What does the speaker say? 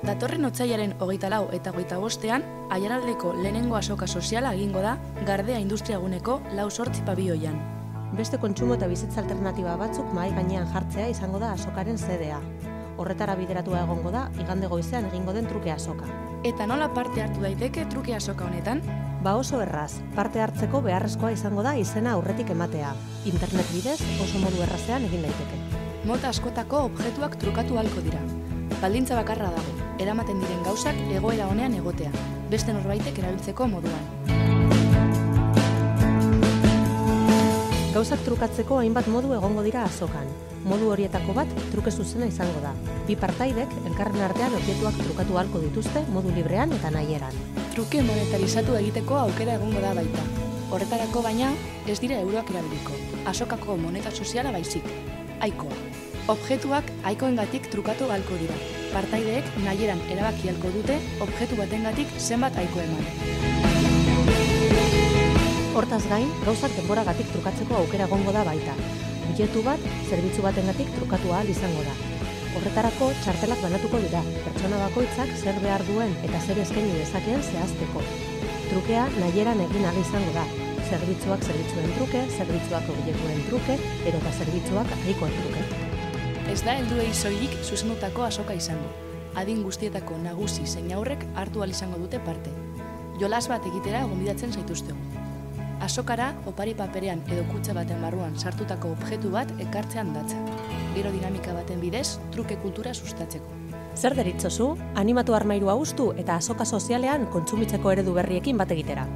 Datorren otsailaren 24 eta 25ean, Aiaraldeko lehenengo azoka soziala egingo da Gardea Industriaguneko 4-8 pabiloian. Beste kontsumo eta bizitza alternatiba batzuk mahai gainean jartzea izango da azokaren xedea. Horretara bideratua egongo da igande goizean egingo den truke azoka. Eta nola parte hartu daiteke truke azoka honetan? Ba oso erraz, parte hartzeko beharrezkoa izango da izena aurretik ematea. Internet bidez oso modu errazean egin daiteke. Mota askotako objektuak trukatu ahalko dira. Baldintza bakarra dago, eramaten diren gauzak egoera honean egotea, beste norbaitek erabiltzeko moduan. Gauzak trukatzeko hainbat modu egongo dira azokan. Modu horietako bat truke zuzena izango da. Bi partaidek elkarren artean objektuak trukatu ahalko dituzte modu librean eta nahieran. Truke monetarizatu egiteko aukera egongo da baita. Horretarako baina ez dira euroak erabiliko. Azokako moneta soziala baizik. Aikoa. Objektuak aikoengatik trukatu ahalko dira. Partaideek nahieran erabaki ahalko dute objektu batengatik zenbat aiko eman. Hortaz gain, gauzak denboragatik trukatzeko aukera egongo da baita. Objektu bat, zerbitzu batengatik trukatu ahal izango da. Horretarako txartelak banatuko dira, pertsona bakoitzak zer behar duen eta zer eskaini dezakeen zehazteko. Trukea nahieran egin ahal izango da. Zerbitzuak zerbitzuen truke, zerbitzuak objektuen truke, edota zerbitzuak aikoen truke. Ez da helduei soilik zuzendutako azoka izango. Adin guztietako nagusi zein aurrek hartu ahal izango dute parte. Jolas bat egitera gonbidatzen zaituztegu. Azokara, opari paperean edo kutxa baten barruan sartutako objektu bat ekartzean datza. Gero dinamika baten bidez, truke kultura sustatzeko. Zer deritzozu? Animatu armairua hustu eta azoka sozialean kontsumitzeko eredu berriekin bat egitera.